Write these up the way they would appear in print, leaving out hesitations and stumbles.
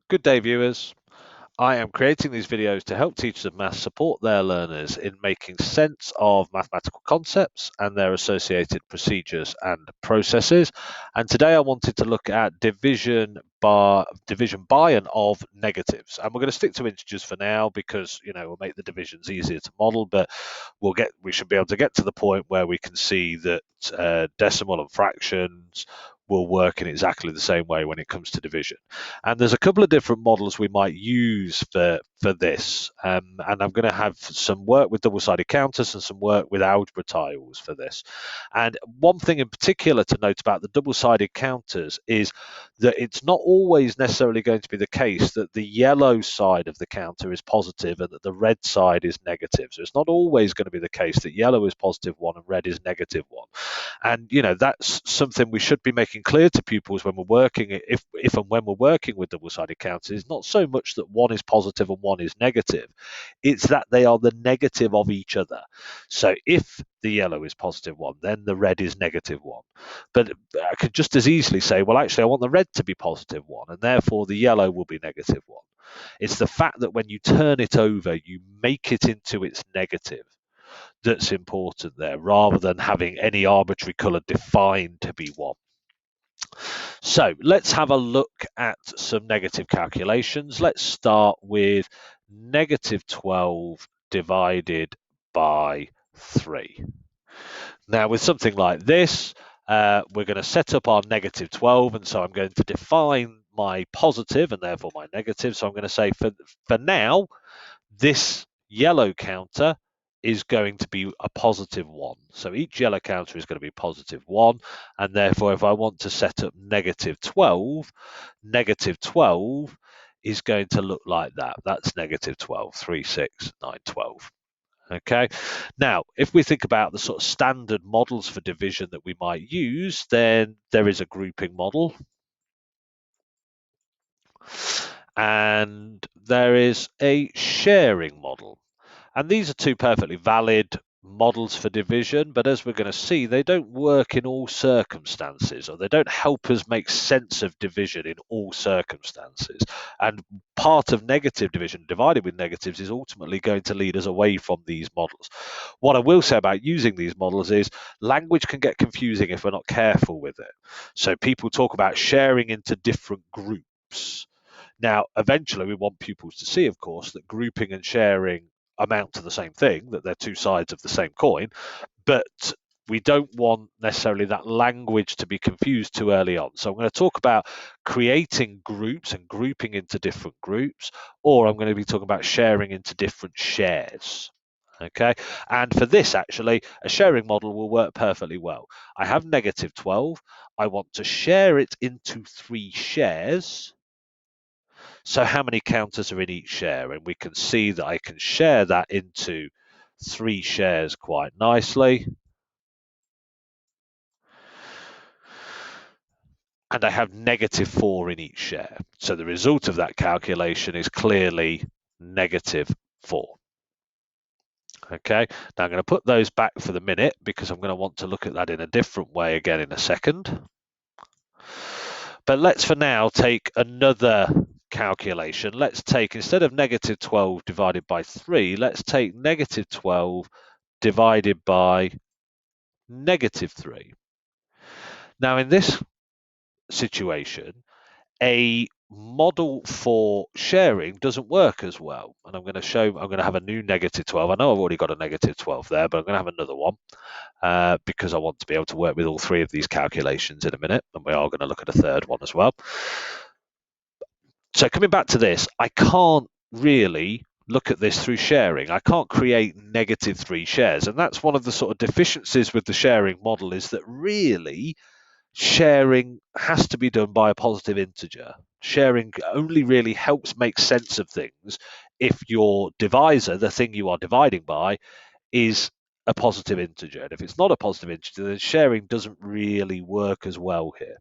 Good day, viewers. I am creating these videos to help teachers of maths support their learners in making sense of mathematical concepts and their associated procedures and processes. And today I wanted to look at division by and of negatives. And we're going to stick to integers for now because we'll make the divisions easier to model, but we should be able to get to the point where we can see that decimal and fractions will work in exactly the same way when it comes to division. And there's a couple of different models we might use for this. And I'm going to have some work with double-sided counters and some work with algebra tiles for this. And one thing in particular to note about the double-sided counters is that it's not always necessarily going to be the case that the yellow side of the counter is positive and that the red side is negative. So it's not always going to be the case that yellow is +1 and red is -1. And that's something we should be making clear to pupils when we're working, if and when we're working with double-sided counters. It's not so much that one is positive and one is negative, it's that they are the negative of each other. So if the yellow is +1, then the red is -1. But I could just as easily say, well, actually, I want the red to be +1, and therefore the yellow will be -1. It's the fact that when you turn it over, you make it into its negative that's important there, rather than having any arbitrary colour defined to be 1. So let's have a look at some negative calculations. Let's start with -12 divided by 3. Now with something like this, we're going to set up our -12, and so I'm going to define my positive and therefore my negative. So I'm going to say for now, this yellow counter is going to be a +1. So each yellow counter is going to be +1, and therefore if I want to set up -12, -12 is going to look like that. That's -12, 3, 6, 9, 12. Okay, now if we think about the sort of standard models for division that we might use, then there is a grouping model, and there is a sharing model. And these are two perfectly valid models for division, but as we're going to see, they don't work in all circumstances, or they don't help us make sense of division in all circumstances. And part of negative division, divided with negatives, is ultimately going to lead us away from these models. What I will say about using these models is language can get confusing if we're not careful with it. So people talk about sharing into different groups. Now, eventually, we want pupils to see, of course, that grouping and sharing amount to the same thing, that they're two sides of the same coin, but we don't want necessarily that language to be confused too early on. So I'm going to talk about creating groups and grouping into different groups, or I'm going to be talking about sharing into different shares. Okay, and for this, actually, a sharing model will work perfectly well. I have -12. I want to share it into 3 shares. So how many counters are in each share? And we can see that I can share that into 3 shares quite nicely. And I have -4 in each share. So the result of that calculation is clearly -4. Okay, now I'm going to put those back for the minute because I'm going to want to look at that in a different way again in a second. But let's for now take another calculation. Let's take, instead of -12 divided by 3, let's take -12 divided by -3. Now in this situation, a model for sharing doesn't work as well. And I'm going to have a new -12. I know I've already got a -12 there, but I'm going to have another one because I want to be able to work with all 3 of these calculations in a minute. And we are going to look at a third one as well. So coming back to this, I can't really look at this through sharing. I can't create -3 shares. And that's one of the sort of deficiencies with the sharing model, is that really sharing has to be done by a positive integer. Sharing only really helps make sense of things if your divisor, the thing you are dividing by, is a positive integer. And if it's not a positive integer, then sharing doesn't really work as well here.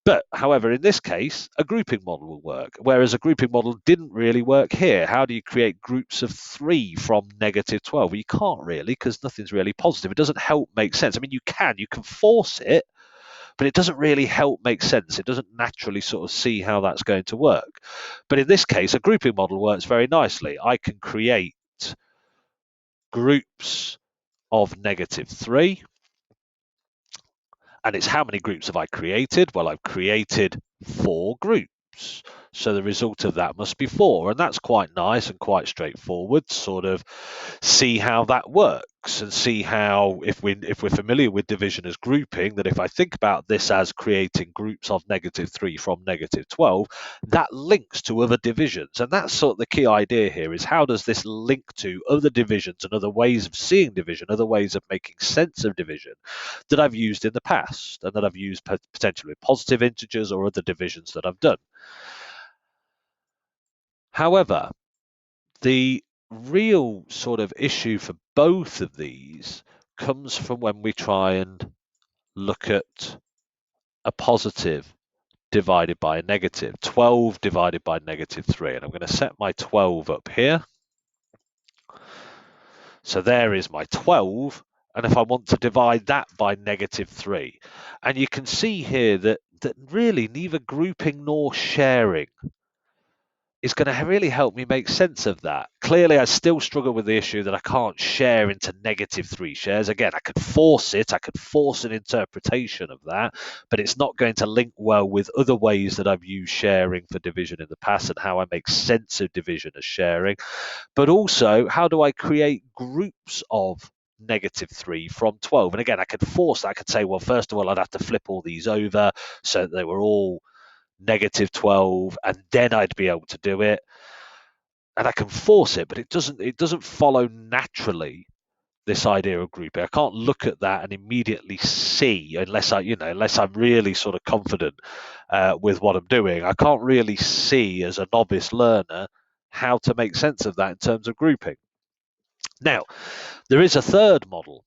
But however, in this case, a grouping model will work, whereas a grouping model didn't really work here. How do you create groups of 3 from -12? Well, you can't really, because nothing's really positive. It doesn't help make sense. I mean, you can force it, but it doesn't really help make sense. It doesn't naturally sort of see how that's going to work. But in this case, a grouping model works very nicely. I can create groups of -3. And it's how many groups have I created? Well, I've created 4 groups. So the result of that must be 4. And that's quite nice and quite straightforward. Sort of see how that works and see how, if we're familiar with division as grouping, that if I think about this as creating groups of -3 from -12, that links to other divisions. And that's sort of the key idea here, is how does this link to other divisions and other ways of seeing division, other ways of making sense of division that I've used in the past and that I've used potentially with positive integers or other divisions that I've done. However, the real sort of issue for both of these comes from when we try and look at a positive divided by a negative. 12 divided by -3. And I'm going to set my 12 up here. So there is my 12. And if I want to divide that by -3, and you can see here that really neither grouping nor sharing is going to really help me make sense of that. Clearly, I still struggle with the issue that I can't share into -3 shares. Again, I could force it, I could force an interpretation of that, but it's not going to link well with other ways that I've used sharing for division in the past and how I make sense of division as sharing. But also, how do I create groups of -3 from 12? And again, I could force that. I could say, well, first of all, I'd have to flip all these over so that they were all -12, and then I'd be able to do it. And I can force it, but it doesn't follow naturally, this idea of grouping. I can't look at that and immediately see, unless I'm really sort of confident with what I'm doing. I can't really see as a novice learner how to make sense of that in terms of grouping. Now, there is a third model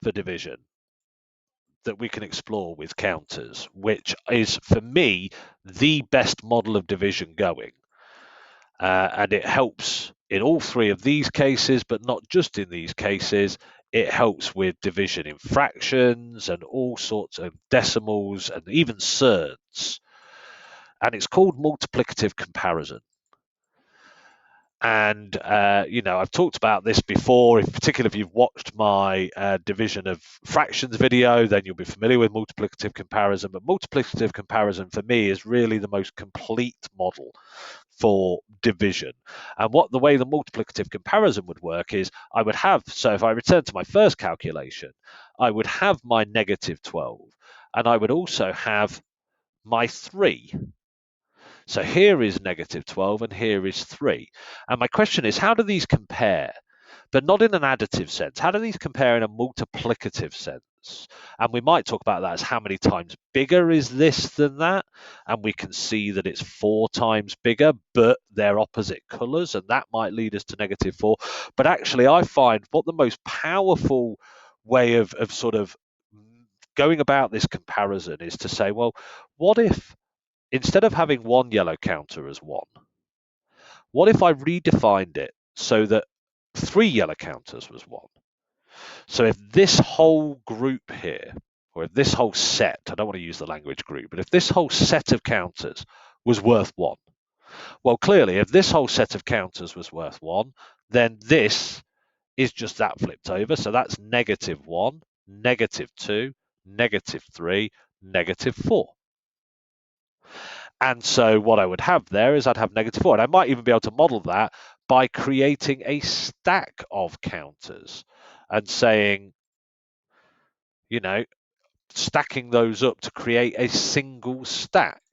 for division that we can explore with counters, which is, for me, the best model of division going. And it helps in all 3 of these cases, but not just in these cases. It helps with division in fractions and all sorts of decimals and even surds. And it's called multiplicative comparison. And, I've talked about this before. Particularly if you've watched my division of fractions video, then you'll be familiar with multiplicative comparison. But multiplicative comparison, for me, is really the most complete model for division. And the way the multiplicative comparison would work is I would have, so if I return to my first calculation, I would have my -12, and I would also have my 3. So here is -12 and here is 3. And my question is, how do these compare? But not in an additive sense. How do these compare in a multiplicative sense? And we might talk about that as how many times bigger is this than that? And we can see that it's 4 times bigger, but they're opposite colors, and that might lead us to -4. But actually, I find what the most powerful way of sort of going about this comparison is to say, well, what if instead of having one yellow counter as 1, what if I redefined it so that 3 yellow counters was 1? So if this whole group here, or if this whole set, I don't want to use the language group, but if this whole set of counters was worth 1, well, clearly, if this whole set of counters was worth 1, then this is just that flipped over. So that's -1, -2, -3, -4. And so what I would have there is I'd have -4. And I might even be able to model that by creating a stack of counters and saying, stacking those up to create a single stack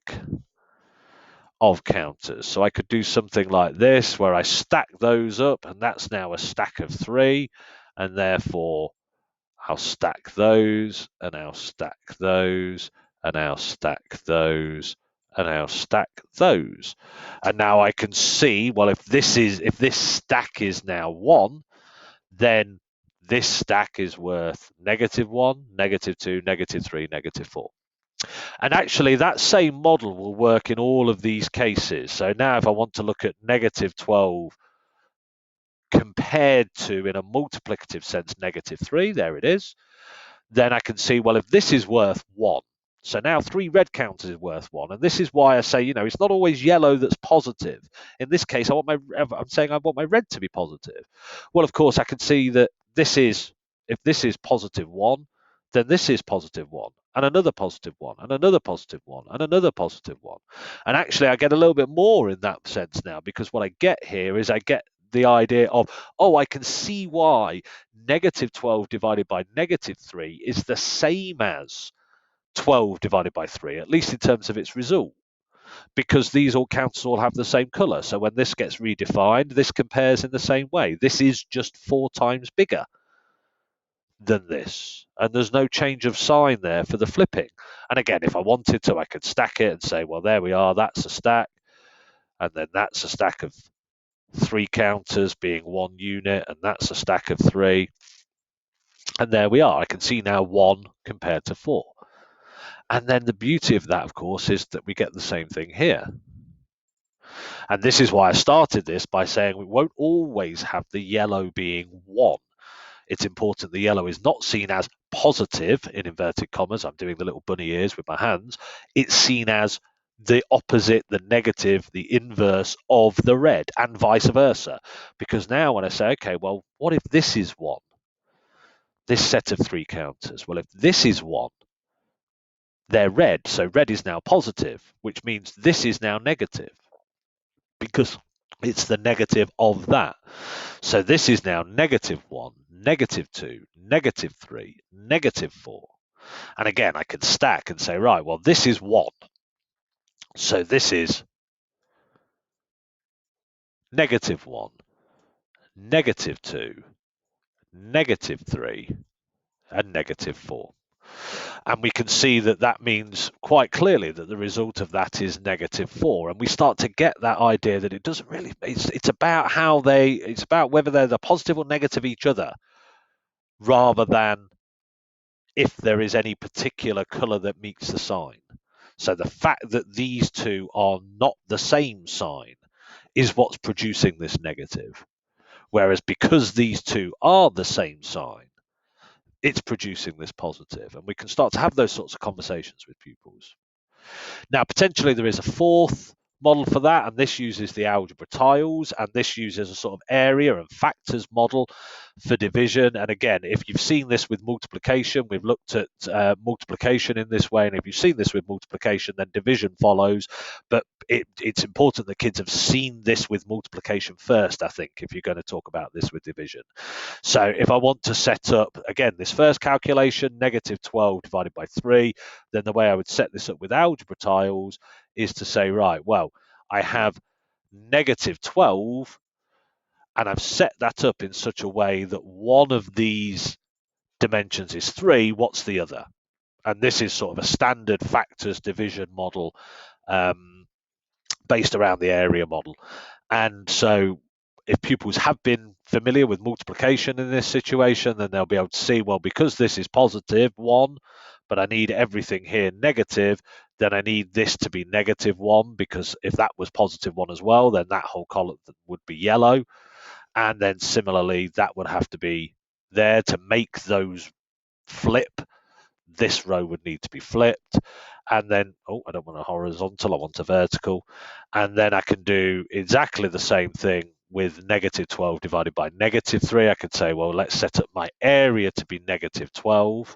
of counters. So I could do something like this, where I stack those up, and that's now a stack of 3. And therefore, I'll stack those, and I'll stack those, and I'll stack those, and I'll stack those. And now I can see, well, if this stack is now 1, then this stack is worth -1, -2, -3, -4. And actually, that same model will work in all of these cases. So now if I want to look at -12 compared to, in a multiplicative sense, -3, there it is, then I can see, well, if this is worth 1, So now 3 red counters is worth 1. And this is why I say, it's not always yellow that's positive. In this case, I'm saying I want my red to be positive. Well, of course, I can see that if this is positive 1, then this is positive 1, and another positive 1, and another positive 1, and another positive 1. And actually, I get a little bit more in that sense now, because what I get here is I get the idea of, I can see why negative 12 divided by negative 3 is the same as 12 divided by 3, at least in terms of its result, because these all counters all have the same color. So when this gets redefined, this compares in the same way. This is just 4 times bigger than this, and there's no change of sign there for the flipping. And again, if I wanted to, I could stack it and say, well, there we are, that's a stack, and then that's a stack of 3 counters being 1 unit, and that's a stack of 3, and there we are. I can see now 1 compared to 4. And then the beauty of that, of course, is that we get the same thing here. And this is why I started this by saying we won't always have the yellow being 1. It's important the yellow is not seen as positive, in inverted commas. I'm doing the little bunny ears with my hands. It's seen as the opposite, the negative, the inverse of the red, and vice versa. Because now when I say, okay, well, what if this is 1? This set of 3 counters. Well, if this is 1, they're red, so red is now positive, which means this is now negative, because it's the negative of that. So this is now negative 1, negative 2, negative 3, negative 4. And again, I can stack and say, right, well, this is 1. So this is negative 1, negative 2, negative 3, and negative 4. And we can see that that means quite clearly that the result of that is negative 4. And we start to get that idea that it doesn't really, it's about it's about whether they're the positive or negative each other, rather than if there is any particular color that meets the sign. So the fact that these two are not the same sign is what's producing this negative. Whereas because these two are the same sign, it's producing this positive. And we can start to have those sorts of conversations with pupils. Now, potentially there is a fourth model for that, and this uses the algebra tiles, and this uses a sort of area and factors model for division. And again, if you've seen this with multiplication, we've looked at multiplication in this way, and if you've seen this with multiplication, then division follows. But it's important that kids have seen this with multiplication first, I think, if you're going to talk about this with division. So if I want to set up, again, this first calculation, negative 12 divided by 3, then the way I would set this up with algebra tiles is to say, right, well, I have negative 12, and I've set that up in such a way that one of these dimensions is 3, what's the other? And this is sort of a standard factors division model based around the area model. And so if pupils have been familiar with multiplication in this situation, then they'll be able to see, well, because this is positive 1, but I need everything here negative, then I need this to be negative 1, because if that was positive 1 as well, then that whole column would be yellow. And then similarly, that would have to be there to make those flip. This row would need to be flipped. And then, I don't want a horizontal, I want a vertical. And then I can do exactly the same thing with negative 12 divided by negative 3. I could say, well, let's set up my area to be negative 12.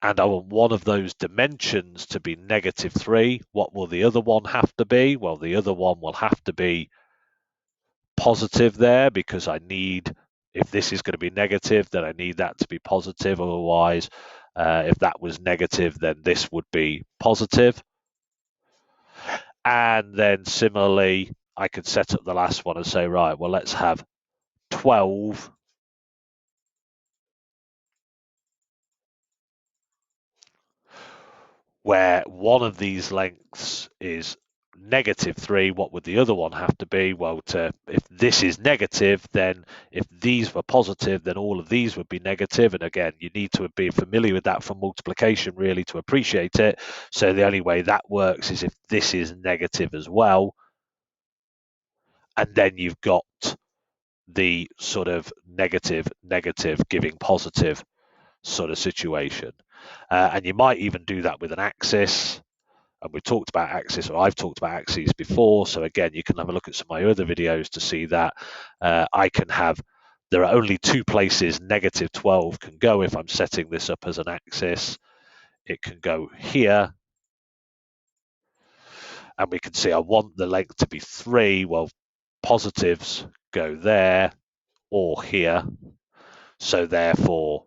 And I want one of those dimensions to be negative 3. What will the other one have to be? Well, the other one will have to be positive there, because I need, if this is going to be negative, then I need that to be positive. Otherwise, if that was negative, then this would be positive. And then similarly, I could set up the last one and say, right, well, let's have 12 where one of these lengths is negative 3, what would the other one have to be? Well, if this is negative, then if these were positive, then all of these would be negative. And again, you need to be familiar with that from multiplication really to appreciate it. So the only way that works is if this is negative as well. And then you've got the sort of negative giving positive sort of situation. And you might even do that with an axis. And we've talked about axis, or I've talked about axes before. So again, you can have a look at some of my other videos to see that I can have, there are only two places negative 12 can go if I'm setting this up as an axis. It can go here, and we can see I want the length to be 3. Well, positives go there or here. So therefore,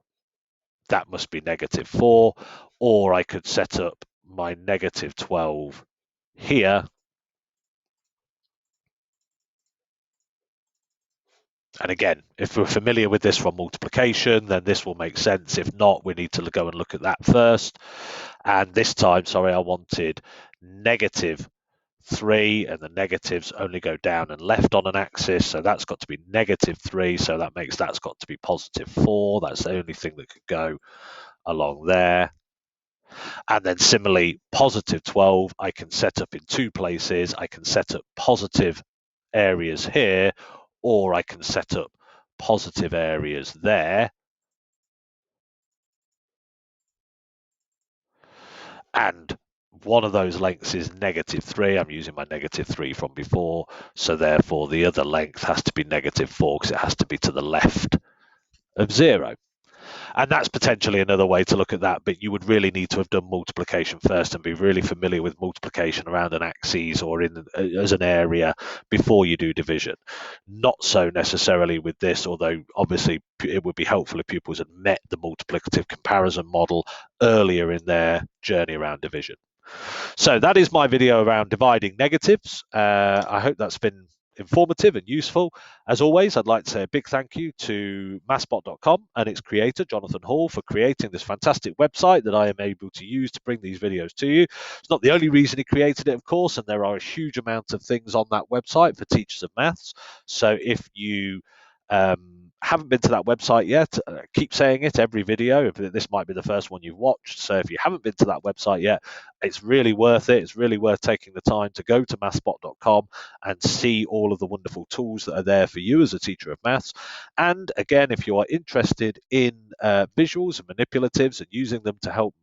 that must be negative 4. Or I could set up my negative 12 here. And again, if we're familiar with this from multiplication, then this will make sense. If not, we need to go and look at that first. And this time, sorry, I wanted negative 3, and the negatives only go down and left on an axis. So that's got to be negative 3. So that makes that's got to be positive 4. That's the only thing that could go along there. And then similarly, positive 12, I can set up in two places. I can set up positive areas here, or I can set up positive areas there. And one of those lengths is negative 3. I'm using my negative 3 from before. So therefore, the other length has to be negative 4 because it has to be to the left of 0. And that's potentially another way to look at that, but you would really need to have done multiplication first and be really familiar with multiplication around an axis or in as an area before you do division. Not so necessarily with this, although obviously it would be helpful if pupils had met the multiplicative comparison model earlier in their journey around division. So that is my video around dividing negatives. I hope that's been informative and useful. As always, I'd like to say a big thank you to mathspot.com and its creator, Jonathan Hall, for creating this fantastic website that I am able to use to bring these videos to you. It's not the only reason he created it, of course, and there are a huge amount of things on that website for teachers of maths. So if you haven't been to that website yet, keep saying it every video. This might be the first one you've watched. So if you haven't been to that website yet, it's really worth it. It's really worth taking the time to go to mathspot.com and see all of the wonderful tools that are there for you as a teacher of maths. And again, if you are interested in visuals and manipulatives and using them to help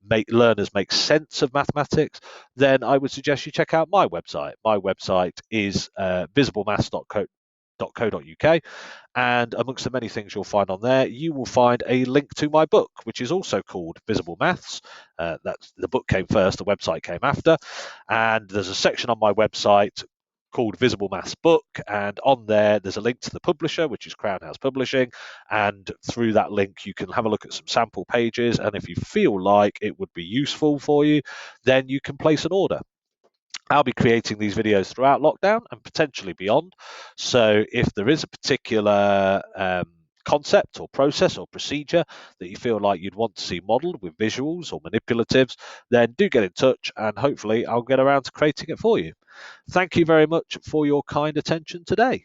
make learners make sense of mathematics, then I would suggest you check out my website. My website is visiblemaths.co.uk, and amongst the many things you'll find on there, you will find a link to my book, which is also called Visible Maths. That's the book came first, the website came after, and there's a section on my website called Visible Maths Book, and on there's a link to the publisher, which is Crown House Publishing, and through that link you can have a look at some sample pages, and if you feel like it would be useful for you, then you can place an order. I'll be creating these videos throughout lockdown and potentially beyond. So if there is a particular concept or process or procedure that you feel like you'd want to see modeled with visuals or manipulatives, then do get in touch and hopefully I'll get around to creating it for you. Thank you very much for your kind attention today.